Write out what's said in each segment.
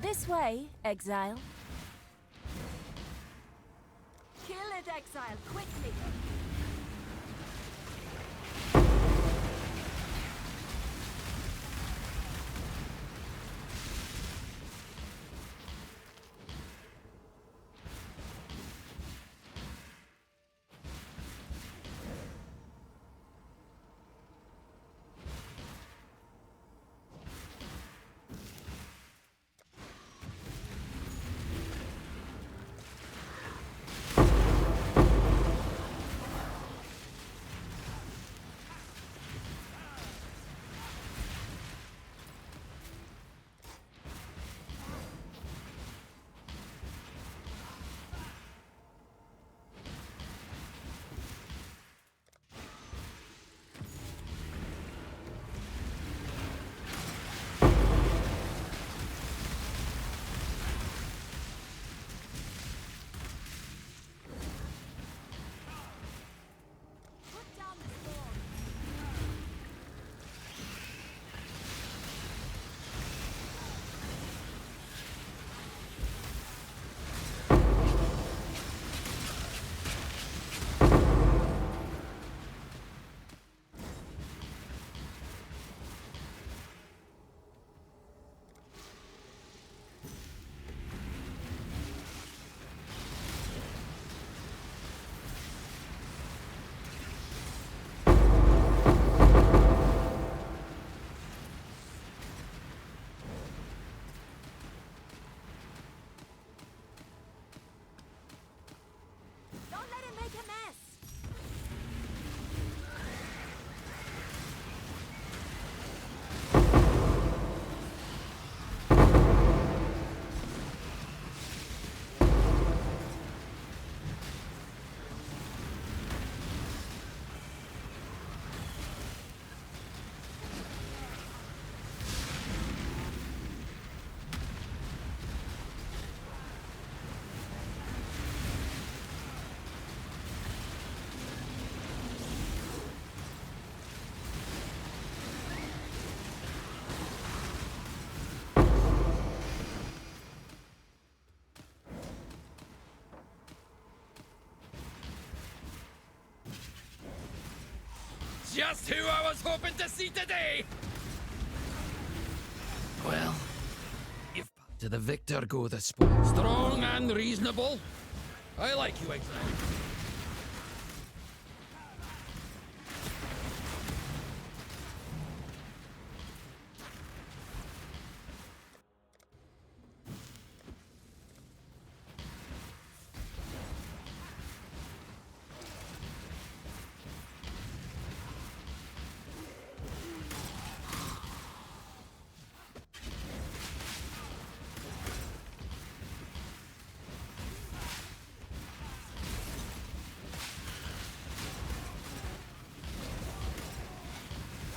This way, Exile. Kill it, Exile, quickly! Just who I was hoping to see today! Well, if to the victor go the spoil. Strong and reasonable. I like you, Exile.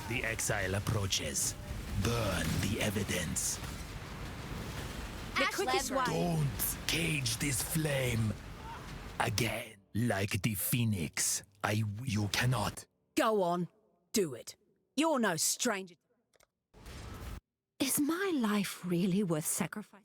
The Exile approaches. Burn the evidence. The quickest one. Don't cage this flame again. Like the Phoenix, you cannot. Go on, do it. You're no stranger. Is my life really worth sacrificing?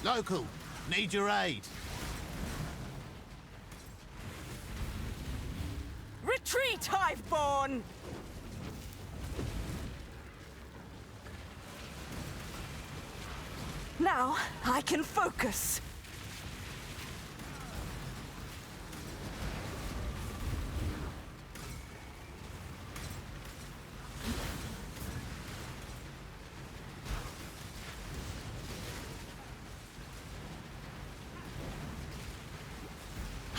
Local, need your aid. Retreat, Hiveborn! Now I can focus.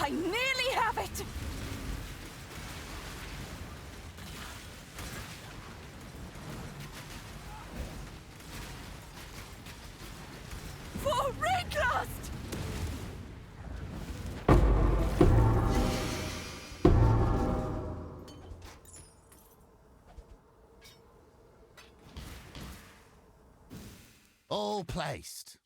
I nearly have it! For Rayclast! All placed.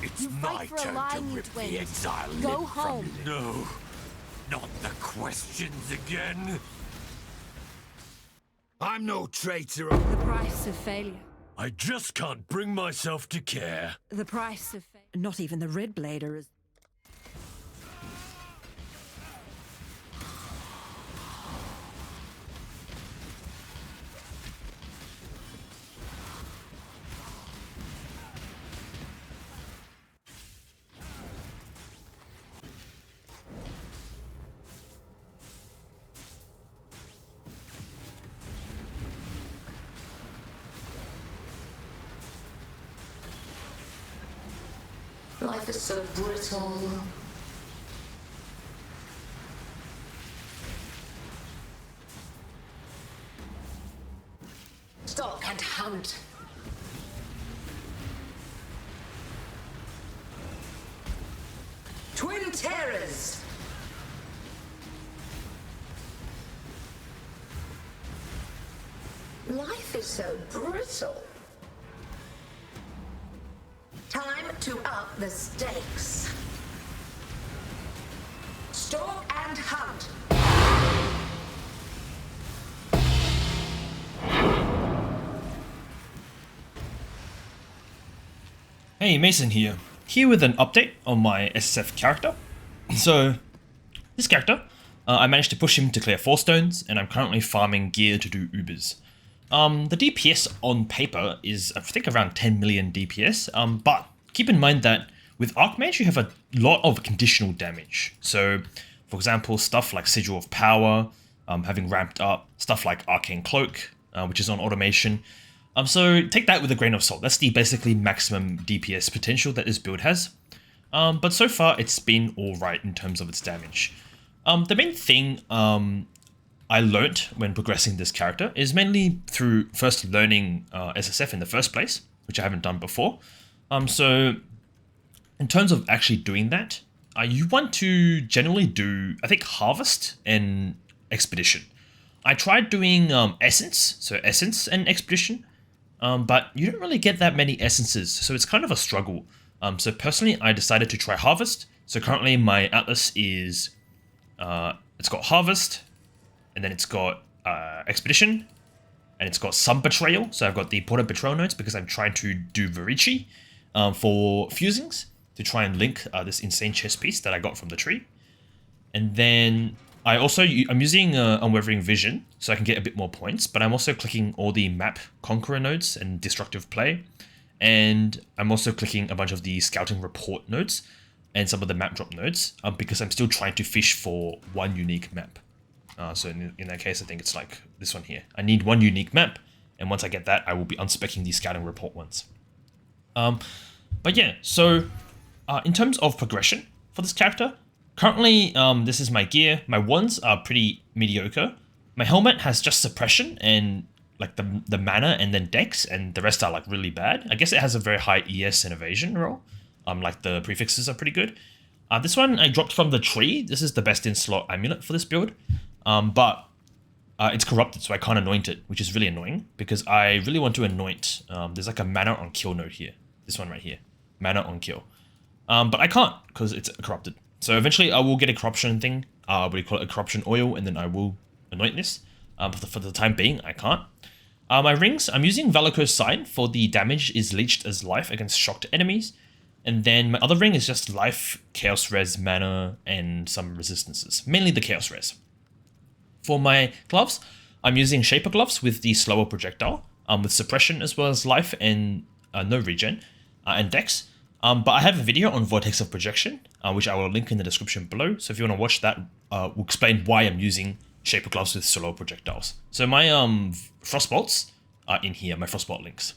It's You my fight for a turn to line, you rip the twins. exile Go limb home. from No, not the questions again. I'm no traitor. The price of failure. I just can't bring myself to care. The price of not even the Red Blader is. Life is so brittle. Stalk and hunt. Twin terrors. Life is so brittle. Time to up the stakes. Stalk and hunt. Hey, Mason here with an update on my SSF character. So, this character, I managed to push him to clear 4 stones, and I'm currently farming gear to do Ubers. The DPS on paper is, I think, around 10 million DPS, but keep in mind that with Archmage you have a lot of conditional damage. So, for example, stuff like Sigil of Power, having ramped up, stuff like Arcane Cloak, which is on automation. So take that with a grain of salt. That's the basically maximum DPS potential that this build has. But so far it's been alright in terms of its damage. The main thing I learnt when progressing this character is mainly through first learning SSF in the first place, which I haven't done before. So in terms of actually doing that, you want to generally do, I think, Harvest and Expedition. I tried doing Essence, so Essence and Expedition, but you don't really get that many Essences, so it's kind of a struggle. So personally, I decided to try Harvest. So currently my Atlas is, it's got Harvest, and then it's got Expedition, and it's got some Betrayal. So I've got the Porter Betrayal notes because I'm trying to do Verici for fusings to try and link this insane chess piece that I got from the tree. And then I'm using Unwavering Vision so I can get a bit more points, but I'm also clicking all the Map Conqueror nodes and Destructive Play. And I'm also clicking a bunch of the Scouting Report nodes and some of the Map Drop nodes because I'm still trying to fish for one unique map. So in that case, I think it's like this one here. I need one unique map, and once I get that, I will be unspecking the Scouting Report ones. But yeah, so in terms of progression for this character, currently this is my gear. My wands are pretty mediocre. My helmet has just suppression and like the mana and then dex, and the rest are like really bad. I guess it has a very high ES and evasion roll. Like the prefixes are pretty good. This one I dropped from the tree. This is the best in slot amulet for this build. But it's corrupted, so I can't anoint it, which is really annoying because I really want to anoint. There's like a mana on kill node here. This one right here, mana on kill. But I can't because it's corrupted. So eventually I will get a corruption thing. What do you call it? A corruption oil, and then I will anoint this. But for the time being, I can't. My rings, I'm using Valakir's Sign for the damage is leached as life against shocked enemies. And then my other ring is just life, chaos res, mana, and some resistances. Mainly the chaos res. For my gloves, I'm using Shaper gloves with the slower projectile, with suppression as well as life and no regen, and dex. But I have a video on Vortex of Projection, which I will link in the description below. So if you want to watch that, we'll explain why I'm using Shaper gloves with slower projectiles. So my Frostbolts are in here, my Frostbolt links.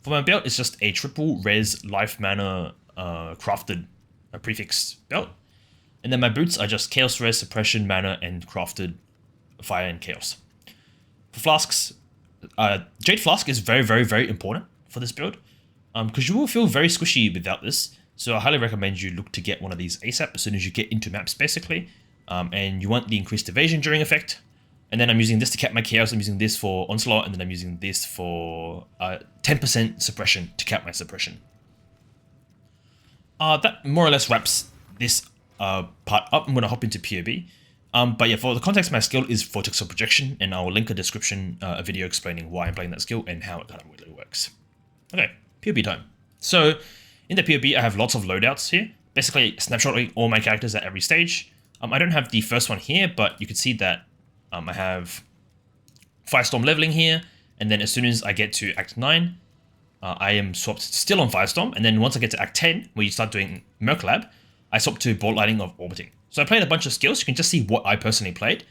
For my belt, it's just a triple res life mana crafted prefix belt. And then my boots are just chaos res, suppression, mana, and crafted fire and chaos. For flasks, Jade Flask is very, very, very important for this build. Because you will feel very squishy without this. So I highly recommend you look to get one of these ASAP as soon as you get into maps, basically. And you want the increased evasion during effect. And then I'm using this to cap my chaos, I'm using this for onslaught, and then I'm using this for 10% suppression to cap my suppression. That more or less wraps this part up. I'm going to hop into POE. But yeah, for the context, my skill is Vortex of Projection, and I will link a description, a video explaining why I'm playing that skill and how it kind of really works. Okay, POE time. So in the POE, I have lots of loadouts here. Basically, snapshotting all my characters at every stage. I don't have the first one here, but you can see that I have Firestorm leveling here, and then as soon as I get to Act 9, I am swapped still on Firestorm, and then once I get to Act 10, where you start doing Merc Lab, I swap to Bolt Lightning of Orbiting. So I played a bunch of skills. You can just see what I personally played.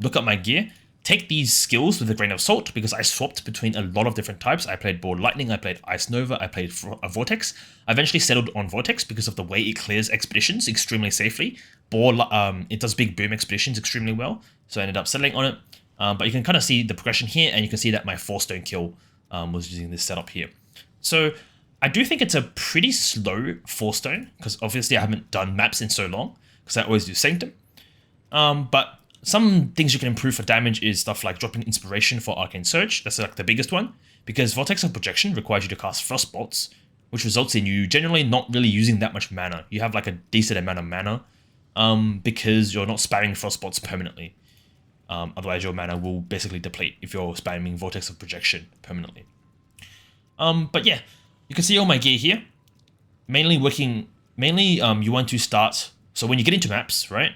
Look at my gear. Take these skills with a grain of salt because I swapped between a lot of different types. I played Bolt Lightning, I played Ice Nova, I played Vortex. I eventually settled on Vortex because of the way it clears expeditions extremely safely. It does big boom expeditions extremely well, so I ended up settling on it. But you can kind of see the progression here, and you can see that my 4-stone kill was using this setup here. So I do think it's a pretty slow 4-stone, because obviously I haven't done maps in so long, because I always do Sanctum. But some things you can improve for damage is stuff like dropping Inspiration for Arcane Surge. That's like the biggest one, because Vortex of Projection requires you to cast Frostbolts, which results in you generally not really using that much mana. You have like a decent amount of mana, because you're not spamming Frostbolts permanently. Otherwise your mana will basically deplete if you're spamming Vortex of Projection permanently. But yeah, you can see all my gear here. Mainly you want to start, so when you get into maps, right?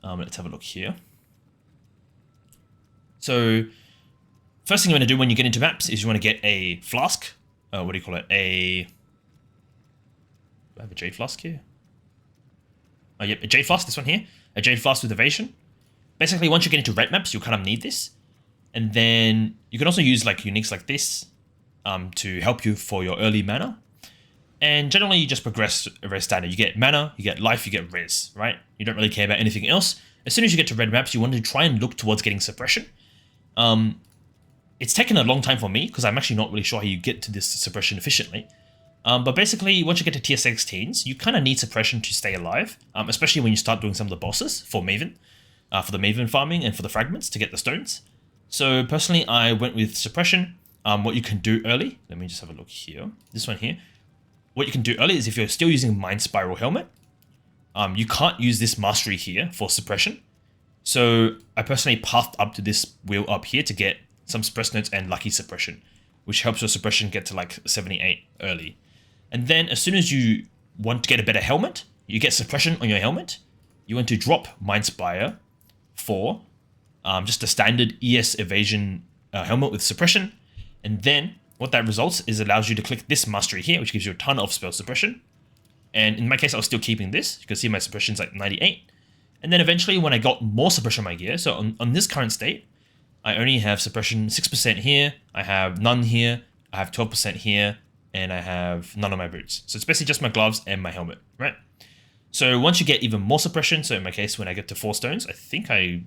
Let's have a look here. So first thing you want to do when you get into maps is you want to get a flask. What do you call it? Do I have a Jade Flask here? Oh, yep, a Jade Flask, this one here. A Jade Flask with Evasion. Basically, once you get into red maps, you kind of need this. And then you can also use like uniques like this to help you for your early mana. And generally, you just progress res standard. You get mana, you get life, you get res, right? You don't really care about anything else. As soon as you get to red maps, you want to try and look towards getting suppression. It's taken a long time for me, because I'm actually not really sure how you get to this suppression efficiently. But basically, once you get to tier 16s, you kind of need suppression to stay alive, especially when you start doing some of the bosses for Maven, for the Maven farming and for the fragments to get the stones. So personally, I went with suppression. What you can do early, let me just have a look here, this one here. What you can do early is if you're still using Mind Spiral Helmet, you can't use this mastery here for suppression. So I personally pathed up to this wheel up here to get some suppress notes and lucky suppression, which helps your suppression get to like 78 early. And then as soon as you want to get a better helmet, you get suppression on your helmet, you want to drop Mind Spire for just a standard ES evasion helmet with suppression. And then what that results is allows you to click this mastery here, which gives you a ton of spell suppression. And in my case, I was still keeping this. You can see my suppression's like 98. And then eventually when I got more suppression on my gear, so on this current state, I only have suppression 6% here, I have none here, I have 12% here, and I have none on my boots. So it's basically just my gloves and my helmet, right? So once you get even more suppression, so in my case, when I get to 4 stones, I think I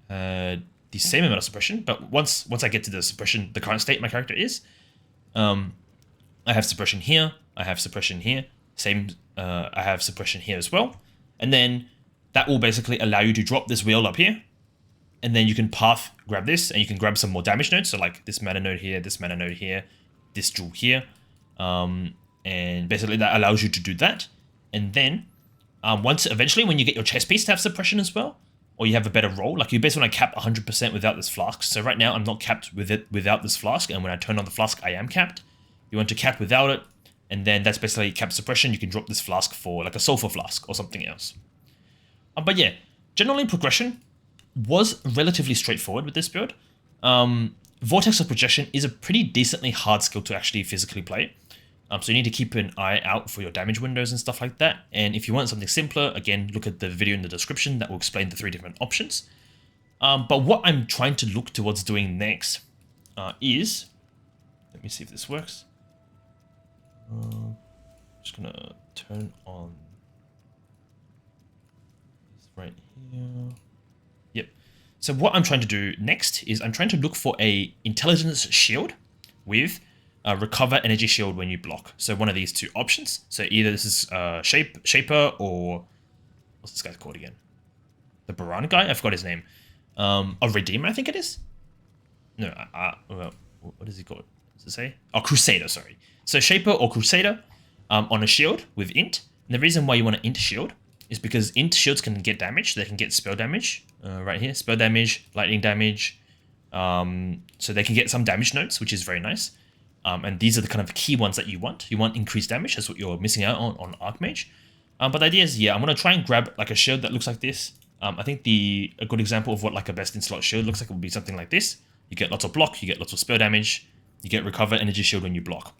had the same amount of suppression, but once I get to the suppression, the current state my character is, I have suppression here, I have suppression here, I have suppression here as well, and then that will basically allow you to drop this wheel up here, and then you can path grab this, and you can grab some more damage nodes. So like this mana node here, this mana node here, this jewel here. And basically that allows you to do that. And then once eventually when you get your chest piece to have suppression as well, or you have a better roll, like you basically want to cap 100% without this flask. So right now I'm not capped with it without this flask, and when I turn on the flask I am capped. You want to cap without it, and then that's basically cap suppression. You can drop this flask for like a sulfur flask or something else. But yeah, generally progression was relatively straightforward with this build. Vortex of Projection is a pretty decently hard skill to actually physically play. So you need to keep an eye out for your damage windows and stuff like that. And if you want something simpler, again, look at the video in the description that will explain the 3 different options. But what I'm trying to look towards doing next is, let me see if this works. Just gonna turn on this right here. Yep. So what I'm trying to do next is I'm trying to look for a intelligence shield with recover energy shield when you block. So one of these 2 options. So either this is Shaper, or what's this guy called again? The Baran guy? I forgot his name. A Redeemer, I think it is. No, well, what is he called? Does it say? Oh, Crusader, sorry. So Shaper or Crusader on a shield with int. And the reason why you want to int shield is because int shields can get damage. They can get spell damage right here. Spell damage, lightning damage. So they can get some damage nodes, which is very nice. And these are the kind of key ones that you want. You want increased damage. That's what you're missing out on Archmage. But the idea is, yeah, I'm going to try and grab like a shield that looks like this. I think a good example of what like a best in slot shield looks like would be something like this. You get lots of block, you get lots of spell damage, you get recover energy shield when you block.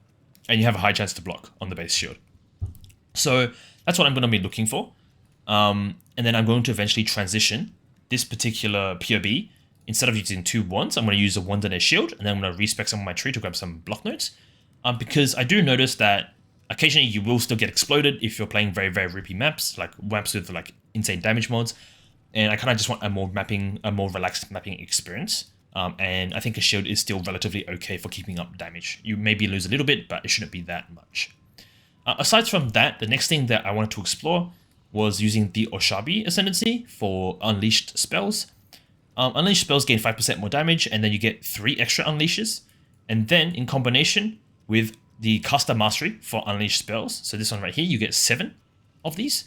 And you have a high chance to block on the base shield. So that's what I'm going to be looking for. And then I'm going to eventually transition this particular POB. Instead of using 2 wands, I'm going to use a wand and a shield, and then I'm going to respec some of my tree to grab some block nodes. Because I do notice that occasionally you will still get exploded if you're playing very, very rippy maps, like maps with like insane damage mods. And I kind of just want a more relaxed mapping experience. And I think a shield is still relatively okay for keeping up damage. You maybe lose a little bit, but it shouldn't be that much. Aside from that, the next thing that I wanted to explore was using the Oshabi Ascendancy for unleashed spells. Unleashed spells gain 5% more damage, and then you get 3 extra unleashes. And then in combination with the Caster Mastery for unleashed spells, so this one right here, you get 7 of these.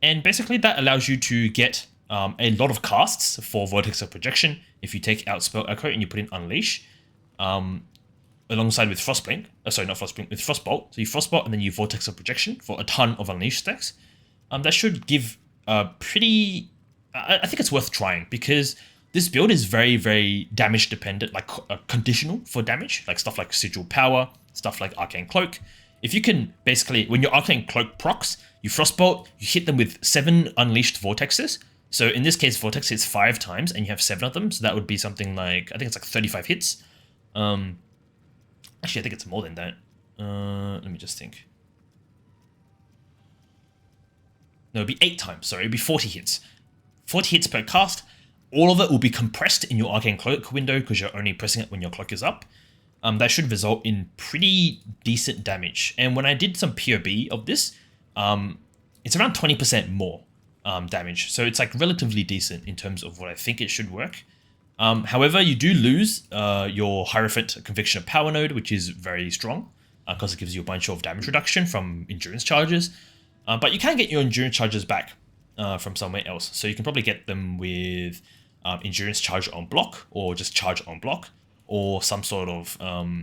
And basically that allows you to get a lot of casts for Vortex of Projection if you take out Spell Echo and you put in Unleash, alongside with Frostblink. Sorry, not Frostblink, with Frostbolt. So you Frostbolt and then you Vortex of Projection for a ton of Unleash stacks. That should give a pretty... I think it's worth trying, because this build is very, very damage dependent, like conditional for damage, like stuff like Sigil Power, stuff like Arcane Cloak. If you can basically, when your Arcane Cloak procs, you Frostbolt, you hit them with 7 unleashed Vortexes. So in this case, Vortex hits 5 times and you have 7 of them. So that would be something like, I think it's like 35 hits. Actually, I think it's more than that. Let me just think. No, it'd be 8 times, sorry, it'd be 40 hits. 40 hits per cast. All of it will be compressed in your Arcane Cloak window because you're only pressing it when your cloak is up. That should result in pretty decent damage. And when I did some POB of this, it's around 20% more damage. So it's like relatively decent in terms of what I think it should work. However, you do lose your Hierophant Conviction of Power node, which is very strong because it gives you a bunch of damage reduction from endurance charges. But you can get your endurance charges back from somewhere else. So you can probably get them with endurance charge on block, or just charge on block, or some sort of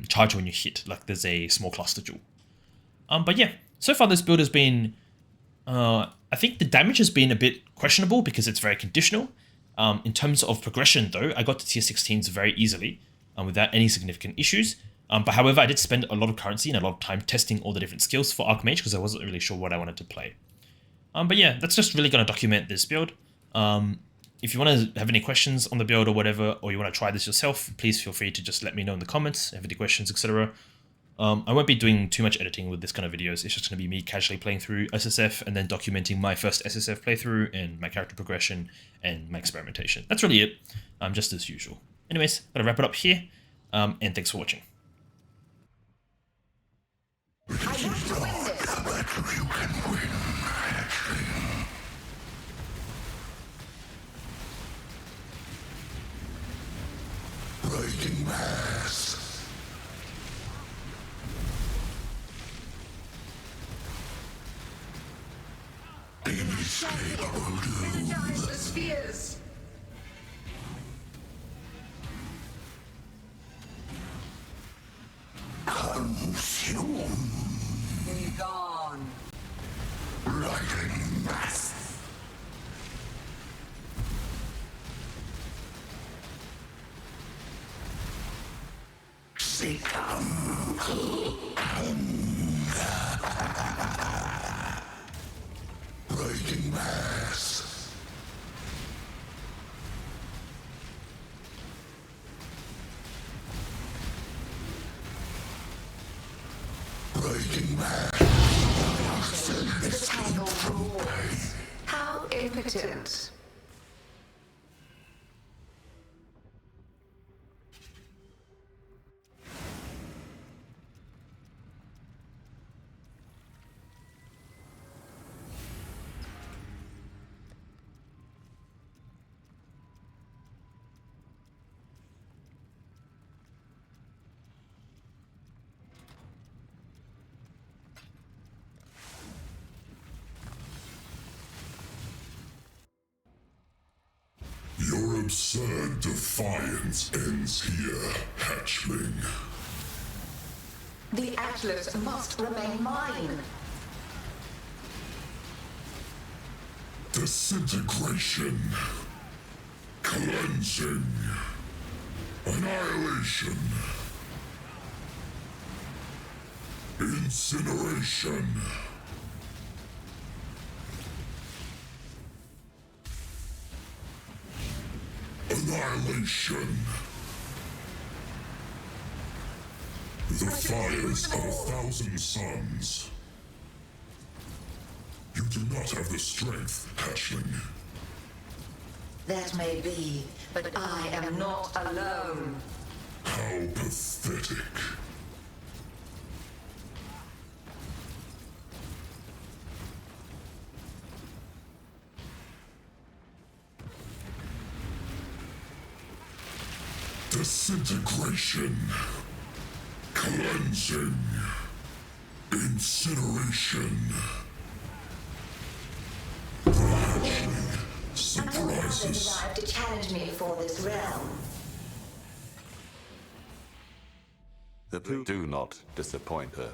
charge when you hit, like there's a small cluster jewel. But yeah, so far this build has been, I think the damage has been a bit questionable because it's very conditional. In terms of progression though, I got to tier 16s very easily without any significant issues. But however, I did spend a lot of currency and a lot of time testing all the different skills for Archmage because I wasn't really sure what I wanted to play. But yeah, that's just really going to document this build. If you want to have any questions on the build or whatever, or you want to try this yourself, please feel free to just let me know in the comments, have any questions, etc. I won't be doing too much editing with this kind of videos. It's just going to be me casually playing through SSF and then documenting my first SSF playthrough and my character progression and my experimentation. That's really it, just as usual. Anyways, I'm going to wrap it up here, and thanks for watching. Energize the spheres. Consume. Be gone. Lightning mass. Lightning mass. Lightning mass. The tangled rules. How impotent. Your absurd defiance ends here, hatchling. The Atlas must remain mine. Disintegration. Cleansing. Annihilation. Incineration. Annihilation. The fires of 1,000 suns. You do not have the strength, hatchling. That may be, but I am not alone. How pathetic. Disintegration. Cleansing. Incineration. The hatchling surprises. Arrived to challenge me for this realm. The blue do not disappoint her.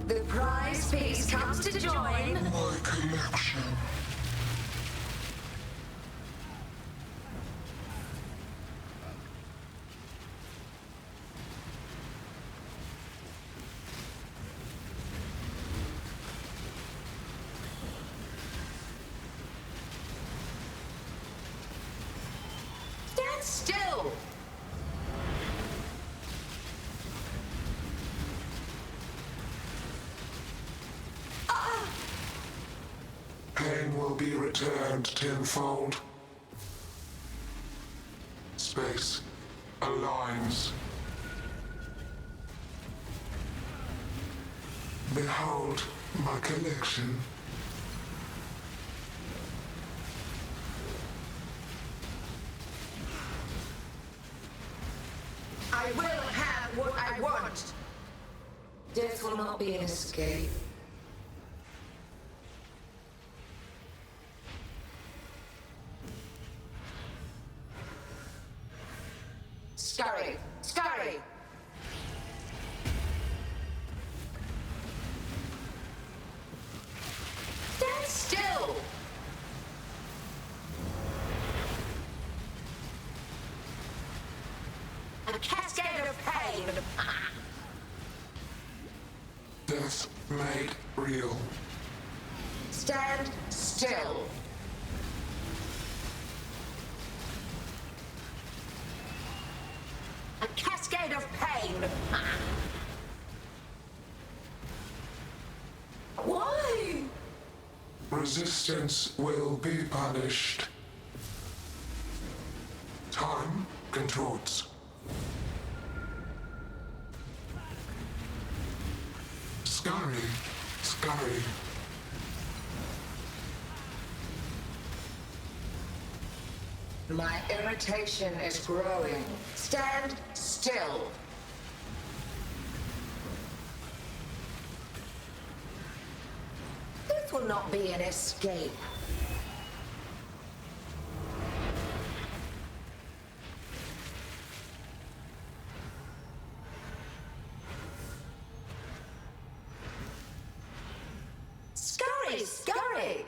The prize piece comes to join. My collection. Stand still. Pain will be returned tenfold. Space aligns. Behold my collection. I will have what I want. Death will not be an escape. Scurry! Scurry! Stand still! A cascade of pain! Death made real. Stand still! A cascade of pain! Why? Resistance will be punished. contorts. Scurry, scurry. My irritation is growing. Stand still. This will not be an escape. Scurry, scurry!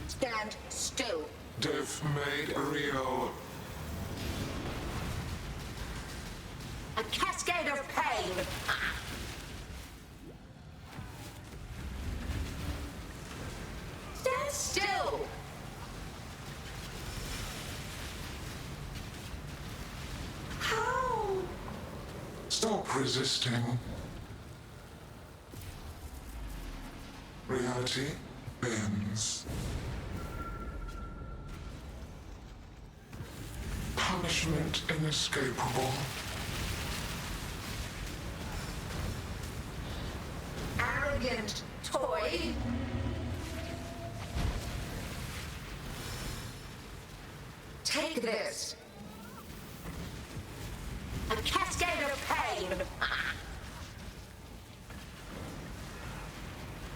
Stand still. Death made real. A cascade of pain. Stand still. How? Stop resisting. Reality bends. Punishment inescapable. Arrogant toy. Take this. A cascade of pain.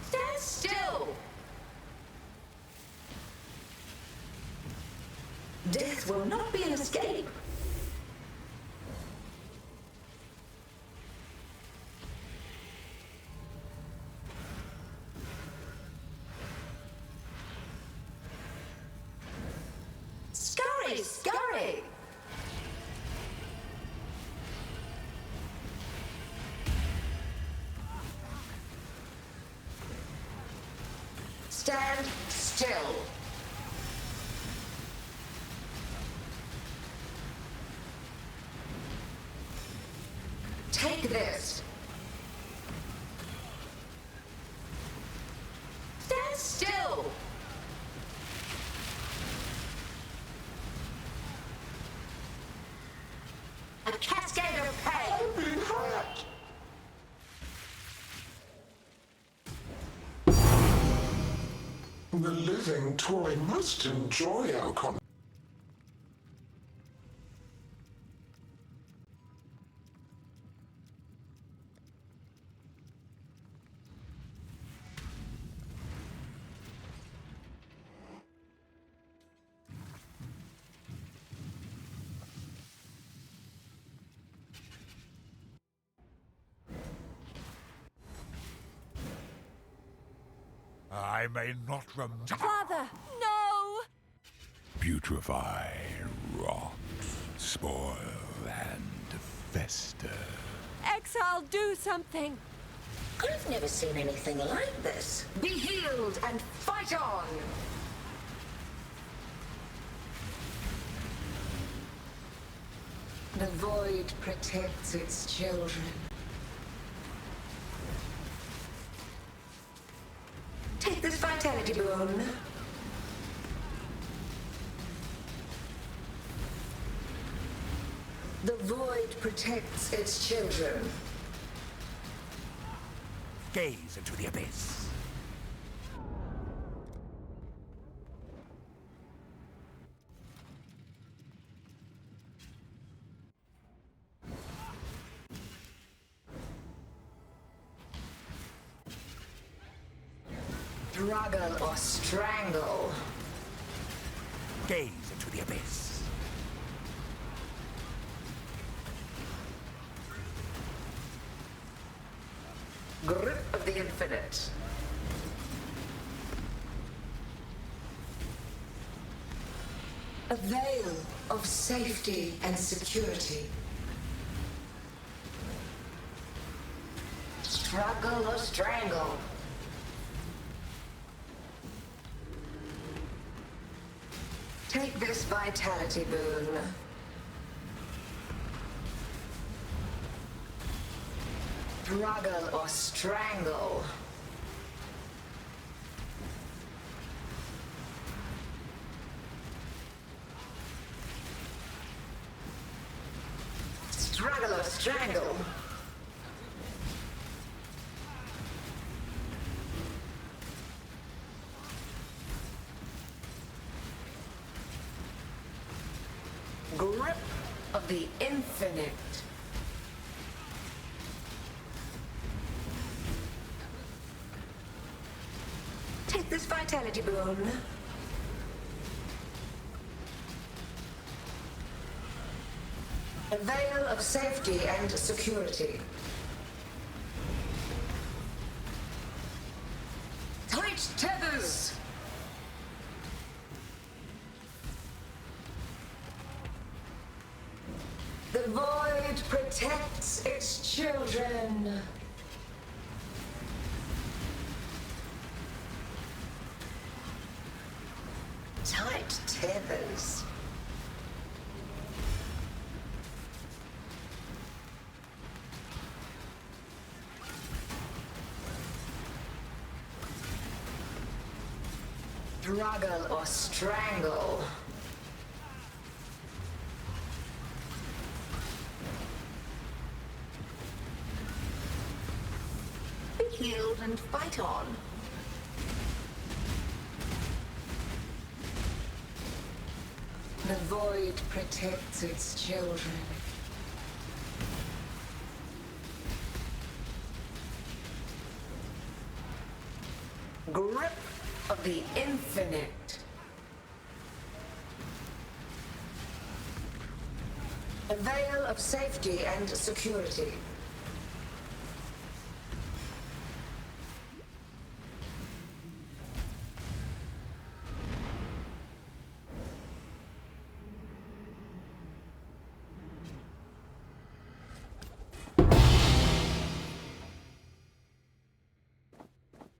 Stand still. Death will not be an escape. Scurry, scurry! Stand still. Take this. Stand still. A cascade of pain. I've been hurt. The living toy must enjoy our con. I may not remember. Father, no! Putrefy, rot, spoil, and fester. Exile, do something! I've never seen anything like this. Be healed and fight on! The void protects its children. Take this vitality boon. The void protects its children. Gaze into the abyss. Struggle or strangle. Gaze into the abyss. Grip of the infinite. A veil of safety and security. Struggle or strangle. Take this vitality boon. Struggle or strangle. of the infinite. Take this vitality boon. A veil of safety and security. Tight tethers! The void protects its children. Tight tethers. Struggle or strangle. Be healed and fight on. The void protects its children. Grip of the infinite. A veil of safety and security.